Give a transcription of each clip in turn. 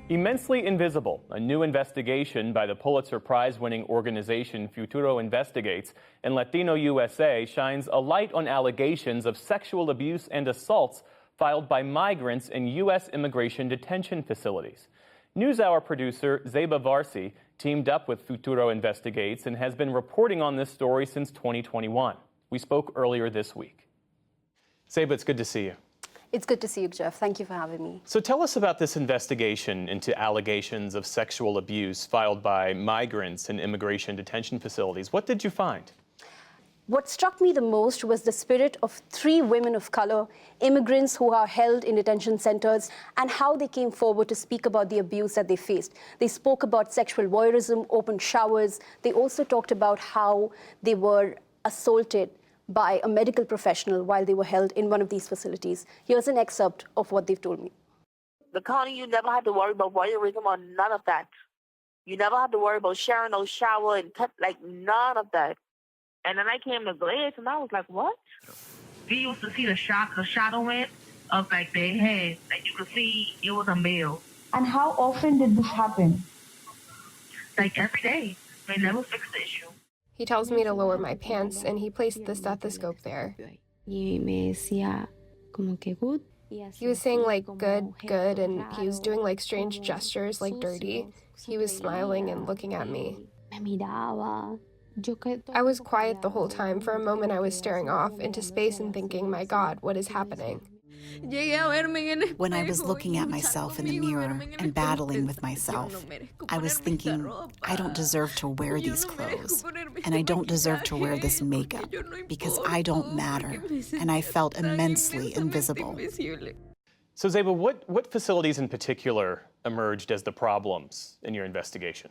Immensely Invisible, a new investigation by the Pulitzer Prize-winning organization Futuro Investigates and Latino USA shines a light on allegations of sexual abuse and assaults filed by migrants in U.S. immigration detention facilities. NewsHour producer Zeba Varsi teamed up with Futuro Investigates and has been reporting on this story since 2021. We spoke earlier this week. Zeba, it's good to see you. It's good to see you, Jeff. Thank you for having me. So tell us about this investigation into allegations of sexual abuse filed by migrants in immigration detention facilities. What did you find? What struck me the most was the spirit of 3 women of color, immigrants who are held in detention centers, and how they came forward to speak about the abuse that they faced. They spoke about sexual voyeurism, open showers. They also talked about how they were assaulted by a medical professional while they were held in one of these facilities. Here's an excerpt of what they've told me. The county, you never had to worry about voyeurism or none of that. You never had to worry about sharing no shower and like none of that. And then I came to Glades and I was like, what? We used to see the shadowing of like their head. Like you could see it was a male. And how often did this happen? Like every day. They never fixed the issue. He tells me to lower my pants, and he placed the stethoscope there. He was saying, like, good, good, and he was doing, like, strange gestures, like dirty. He was smiling and looking at me. I was quiet the whole time. For a moment, I was staring off into space and thinking, my God, what is happening? When I was looking at myself in the mirror and battling with myself, I was thinking, I don't deserve to wear these clothes, and I don't deserve to wear this makeup, because I don't matter, and I felt immensely invisible. So Zeba, what facilities in particular emerged as the problems in your investigation?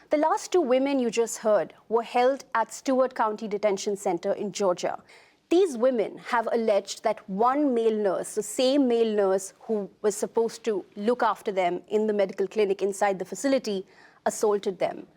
The last 2 women you just heard were held at Stewart County Detention Center in Georgia. These women have alleged that one male nurse, the same male nurse who was supposed to look after them in the medical clinic inside the facility, assaulted them.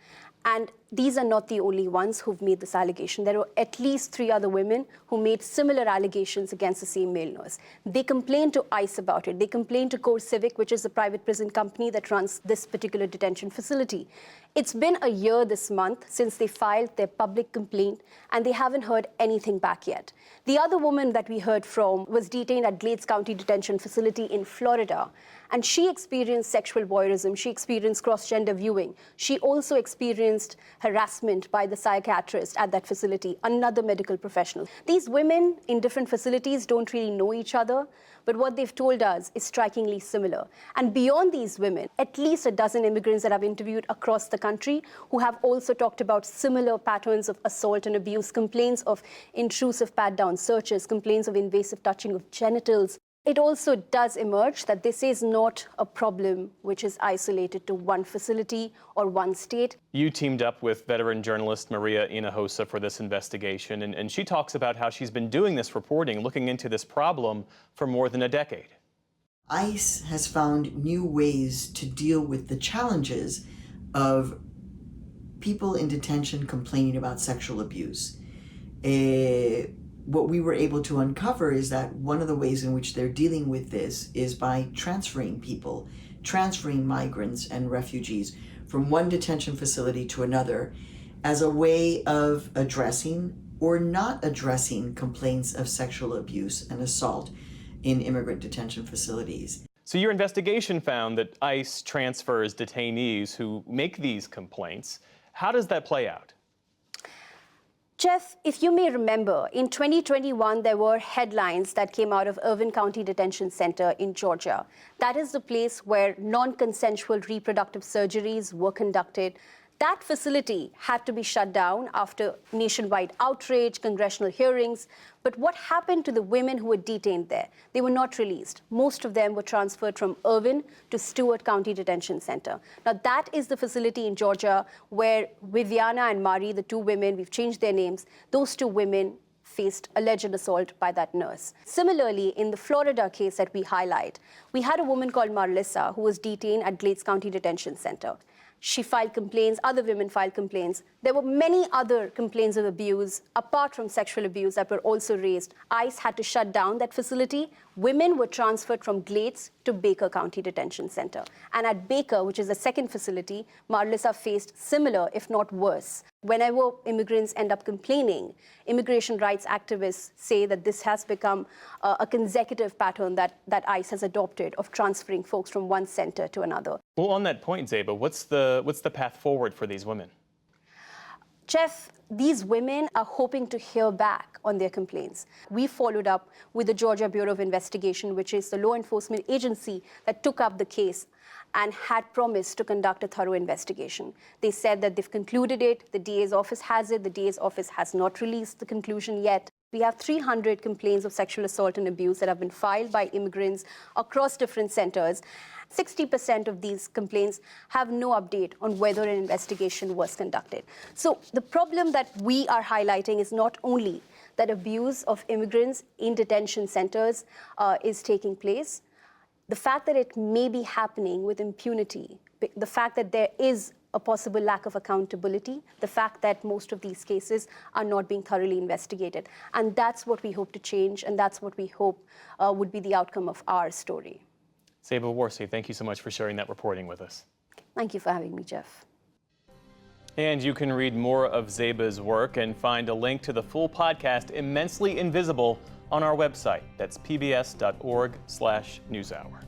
And these are not the only ones who've made this allegation. There are at least 3 other women who made similar allegations against the same male nurse. They complained to ICE about it. They complained to CoreCivic, which is the private prison company that runs this particular detention facility. It's been a year this month since they filed their public complaint, and they haven't heard anything back yet. The other woman that we heard from was detained at Glades County Detention Facility in Florida, and she experienced sexual voyeurism. She experienced cross-gender viewing. She also experienced harassment by the psychiatrist at that facility, another medical professional. These women in different facilities don't really know each other, but what they've told us is strikingly similar. And beyond these women, at least a dozen immigrants that I've interviewed across the country who have also talked about similar patterns of assault and abuse, complaints of intrusive pat-down searches, complaints of invasive touching of genitals. It also does emerge that this is not a problem which is isolated to one facility or one state. You teamed up with veteran journalist Maria Hinojosa for this investigation, and she talks about how she's been doing this reporting, looking into this problem for more than a decade. ICE has found new ways to deal with the challenges of people in detention complaining about sexual abuse. What we were able to uncover is that one of the ways in which they're dealing with this is by transferring people, transferring migrants and refugees from one detention facility to another as a way of addressing or not addressing complaints of sexual abuse and assault in immigrant detention facilities. So your investigation found that ICE transfers detainees who make these complaints. How does that play out? Jeff, if you may remember, in 2021, there were headlines that came out of Irvine County Detention Center in Georgia. That is the place where non-consensual reproductive surgeries were conducted. That facility had to be shut down after nationwide outrage, congressional hearings. But what happened to the women who were detained there? They were not released. Most of them were transferred from Irvine to Stewart County Detention Center. Now, that is the facility in Georgia where Viviana and Mari, the 2 women, we've changed their names, those 2 women faced alleged assault by that nurse. Similarly, in the Florida case that we highlight, we had a woman called Marlissa who was detained at Glades County Detention Center. She filed complaints, other women filed complaints. There were many other complaints of abuse, apart from sexual abuse, that were also raised. ICE had to shut down that facility. Women were transferred from Glades to Baker County Detention Center. And at Baker, which is the second facility, Marlissa faced similar, if not worse. Whenever immigrants end up complaining, immigration rights activists say that this has become a consecutive pattern that ICE has adopted of transferring folks from one center to another. Well, on that point, Zeba, what's the path forward for these women? Jeff, these women are hoping to hear back on their complaints. We followed up with the Georgia Bureau of Investigation, which is the law enforcement agency that took up the case and had promised to conduct a thorough investigation. They said that they've concluded it, the DA's office has it, the DA's office has not released the conclusion yet. We have 300 complaints of sexual assault and abuse that have been filed by immigrants across different centers. 60% of these complaints have no update on whether an investigation was conducted. So the problem that we are highlighting is not only that abuse of immigrants in detention centers is taking place, the fact that it may be happening with impunity, the fact that there is a possible lack of accountability, the fact that most of these cases are not being thoroughly investigated. And that's what we hope to change, and that's what we hope would be the outcome of our story. Zeba Warsi, thank you so much for sharing that reporting with us. Thank you for having me, Jeff. And you can read more of Zeba's work and find a link to the full podcast, Immensely Invisible, on our website. That's pbs.org/newshour.